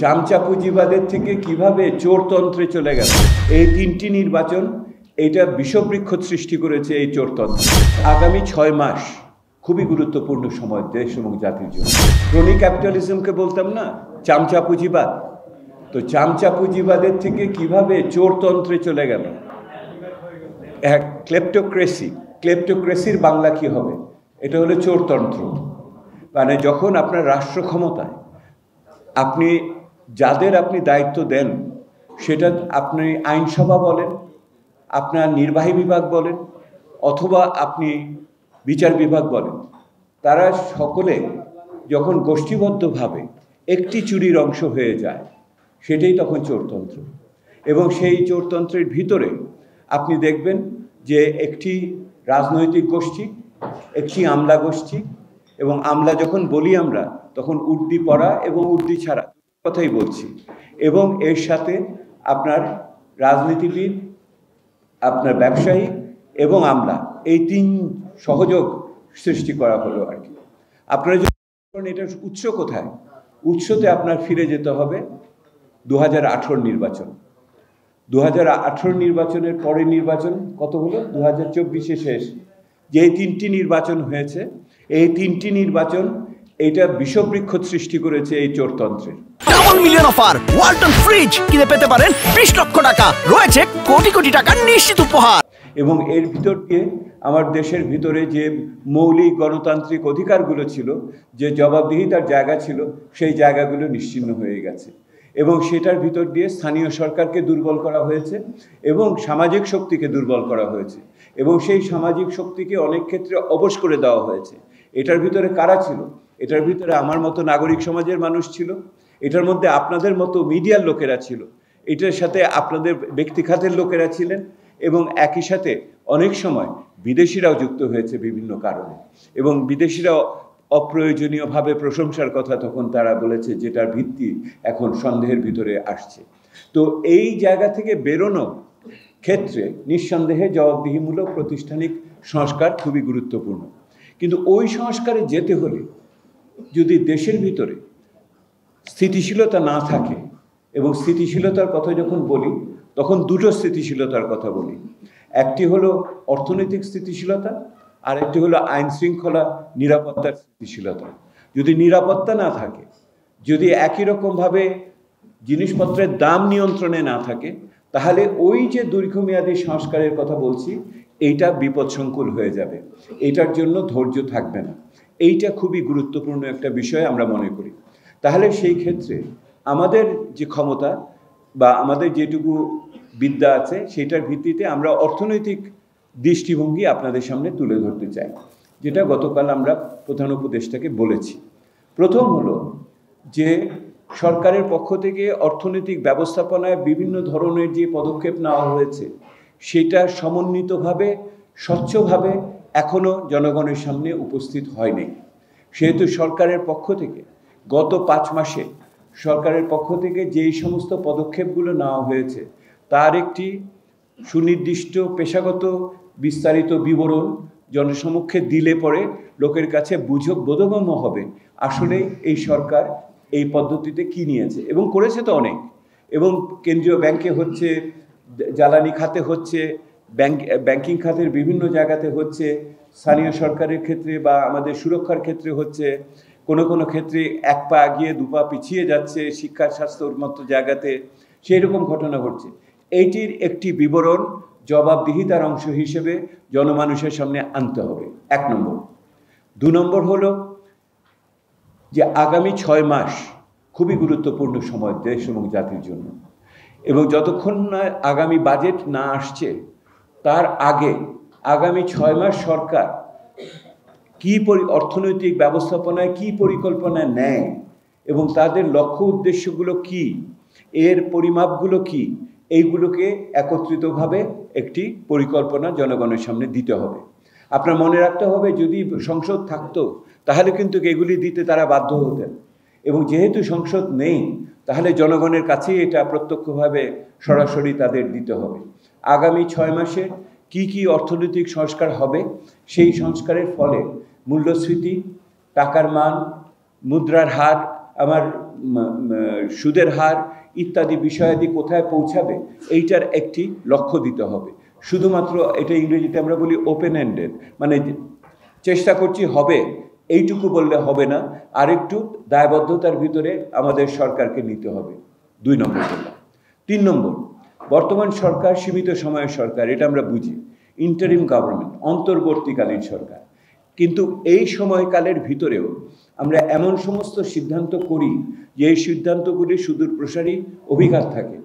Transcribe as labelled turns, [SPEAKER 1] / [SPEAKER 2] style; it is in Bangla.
[SPEAKER 1] চামচা পুঁজিবাদের থেকে কিভাবে চোরতন্ত্রে চলে গেল এই তিনটি নির্বাচন, এটা বিষবৃক্ষ সৃষ্টি করেছে এই চোরতন্ত্র। আগামী 6 মাস খুবই গুরুত্বপূর্ণ সময় দেশ এবং জাতির জন্য। ক্রনি ক্যাপিটালিজমকে বলতাম না চামচা পুঁজিবাদ, তো চামচা পুঁজিবাদের থেকে কিভাবে চোরতন্ত্রে চলে গেল এক ক্লেপ্টোক্রেসি। ক্লেপ্টোক্রেসির বাংলা কি হবে? এটা হলো চোরতন্ত্র। মানে যখন আপনার রাষ্ট্র ক্ষমতায় আপনি যাদের আপনি দায়িত্ব দেন, সেটা আপনি আইনসভা বলেন, আপনার নির্বাহী বিভাগ বলেন, অথবা আপনি বিচার বিভাগ বলেন, তারা সকলে যখন গোষ্ঠীবদ্ধভাবে একটি চুরির অংশ হয়ে যায়, সেটাই তখন চোরতন্ত্র। এবং সেই চোরতন্ত্রের ভিতরে আপনি দেখবেন যে একটি রাজনৈতিক গোষ্ঠী, একটি আমলা গোষ্ঠী, এবং আমলা যখন বলি আমরা তখন উর্দি পড়া এবং উর্দি ছাড়া কথাই বলছি, এবং এর সাথে আপনার রাজনীতিবিদ, আপনার ব্যবসায়ী এবং আমলা, এই তিন সহযোগ সৃষ্টি করা হলো আর কি। আপনারা যদি এটার উৎস কোথায়? উৎসতে আপনার ফিরে যেতে হবে 2018 নির্বাচন। 2018 নির্বাচনের পরের নির্বাচন কত হলো? 2024-এ শেষ। যে তিনটি নির্বাচন হয়েছে, এই তিনটি নির্বাচন এটা বিষবৃক্ষ সৃষ্টি করেছে এই চোরতন্ত্রের।
[SPEAKER 2] Double million offer, Walton fridge কিনে পেতে পারেন 20 লক্ষ টাকা, রয়েছে কোটি কোটি টাকার নিশ্চিত উপহার।
[SPEAKER 1] এবং এর ভিতর দিয়ে আমার দেশের ভিতরে যে মৌলিক গণতান্ত্রিক অধিকারগুলো ছিল, যে জবাবদিহিতার জায়গা ছিল, সেই জায়গাগুলো নিশ্চিহ্ন হয়ে গেছে। এবং সেটার ভিতর দিয়ে স্থানীয় সরকারকে দুর্বল করা হয়েছে এবং সামাজিক শক্তিকে দুর্বল করা হয়েছে, এবং সেই সামাজিক শক্তিকে অনেক ক্ষেত্রে অবশ করে দেওয়া হয়েছে। এটার ভিতরে কারা ছিল? এটার ভিতরে আমার মতো নাগরিক সমাজের মানুষ ছিল, এটার মধ্যে আপনাদের মতো মিডিয়ার লোকেরা ছিল, এটার সাথে আপনাদের ব্যক্তিখাতের লোকেরা ছিলেন, এবং একই সাথে অনেক সময় বিদেশিরাও যুক্ত হয়েছে বিভিন্ন কারণে। এবং বিদেশিরাও অপ্রয়োজনীয়ভাবে প্রশংসার কথা তখন তারা বলেছে, যেটার ভিত্তি এখন সন্দেহের ভিতরে আসছে। তো এই জায়গা থেকে বেরোনো ক্ষেত্রে নিঃসন্দেহে জবাবদিহিমূলক প্রাতিষ্ঠানিক সংস্কার খুবই গুরুত্বপূর্ণ। কিন্তু ওই সংস্কারে যেতে হলে যদি দেশের ভিতরে স্থিতিশীলতা না থাকে, এবং স্থিতিশীলতার কথা যখন বলি তখন দুটো স্থিতিশীলতার কথা বলি। একটি হলো অর্থনৈতিক স্থিতিশীলতা, আর একটি হলো আইন শৃঙ্খলা নিরাপত্তার স্থিতিশীলতা। যদি নিরাপত্তা না থাকে, যদি একই রকমভাবে জিনিসপত্রের দাম নিয়ন্ত্রণে না থাকে, তাহলে ওই যে দীর্ঘমেয়াদী সংস্কারের কথা বলছি, এইটা বিপদসংকুল হয়ে যাবে, এইটার জন্য ধৈর্য থাকবে না। এইটা খুবই গুরুত্বপূর্ণ একটা বিষয় আমরা মনে করি। তাহলে সেই ক্ষেত্রে আমাদের যে ক্ষমতা বা আমাদের যেটুকু বিদ্যা আছে, সেটার ভিত্তিতে আমরা অর্থনৈতিক দৃষ্টিভঙ্গি আপনাদের সামনে তুলে ধরতে চাই, যেটা গতকাল আমরা প্রধান উপদেষ্টাকে বলেছি। প্রথম হলো যে সরকারের পক্ষ থেকে অর্থনৈতিক ব্যবস্থাপনায় বিভিন্ন ধরনের যে পদক্ষেপ নেওয়া হয়েছে, সেটা সমন্বিতভাবে, স্বচ্ছভাবে এখনও জনগণের সামনে উপস্থিত হয়নি। সেহেতু সরকারের পক্ষ থেকে গত 5 মাসে সরকারের পক্ষ থেকে যেই সমস্ত পদক্ষেপগুলো নেওয়া হয়েছে, তার একটি সুনির্দিষ্ট পেশাগত বিস্তারিত বিবরণ জনসমক্ষে দিলে পরে লোকের কাছে বোধগম্য হবে আসলে এই সরকার এই পদ্ধতিতে কি নিয়েছে এবং করেছে তো অনেক। এবং কেন্দ্রীয় ব্যাংকে হচ্ছে, জ্বালানি খাতে হচ্ছে, ব্যাংকিং খাতের বিভিন্ন জায়গাতে হচ্ছে, স্থানীয় সরকারের ক্ষেত্রে বা আমাদের সুরক্ষার ক্ষেত্রে হচ্ছে, কোনো কোনো ক্ষেত্রে 1 পা এগিয়ে 2 পা পিছিয়ে যাচ্ছে, শিক্ষা স্বাস্থ্যর মতো জায়গাতে সেই রকম ঘটনা ঘটছে। এইটির একটি বিবরণ জবাবদিহিতার অংশ হিসেবে জনমানুষের সামনে আনতে হবে, 1 নম্বর। 2 নম্বর হলো যে আগামী 6 মাস খুবই গুরুত্বপূর্ণ সময় দেশ এবং জাতির জন্য, এবং যতক্ষণ না আগামী বাজেট না আসছে, তার আগে আগামী 6 মাস সরকার কি অর্থনৈতিক ব্যবস্থাপনায় কি পরিকল্পনা নেয় এবং তাদের লক্ষ্য উদ্দেশ্যগুলো কি, এর পরিমাপগুলো কি, এইগুলোকে একত্রিতভাবে একটি পরিকল্পনা জনগণের সামনে দিতে হবে। আপনার মনে রাখতে হবে, যদি সংসদ থাকতো তাহলে কিন্তু এগুলি দিতে তারা বাধ্য হতেন, এবং যেহেতু সংসদ নেই, তাহলে জনগণের কাছেই এটা প্রত্যক্ষভাবে সরাসরি তাদের দিতে হবে। আগামী 6 মাসে কি কি অর্থনৈতিক সংস্কার হবে, সেই সংস্কারের ফলে মূল্যস্ফীতি, টাকার মান, মুদ্রার হার, আমার সুদের হার ইত্যাদি বিষয়াদি কোথায় পৌঁছাবে এইটার একটি লক্ষ্য দিতে হবে। শুধুমাত্র এটা ইংরেজিতে আমরা বলি ওপেন এন্ডেড, মানে চেষ্টা করছি হবে এইটুকু বললে হবে না, আরেকটু দায়বদ্ধতার ভিতরে আমাদের সরকারকে নিতে হবে। 2 নম্বর বললাম। 3 নম্বর, বর্তমান সরকার সীমিত সময়ের সরকার, এটা আমরা বুঝি, ইন্টারিম গভর্নমেন্ট, অন্তর্বর্তীকালীন সরকার। কিন্তু এই সময়কালের ভিতরেও আমরা এমন সমস্ত সিদ্ধান্ত করি যে এই সিদ্ধান্তগুলি সুদূর প্রসারী অভিঘাত থাকে।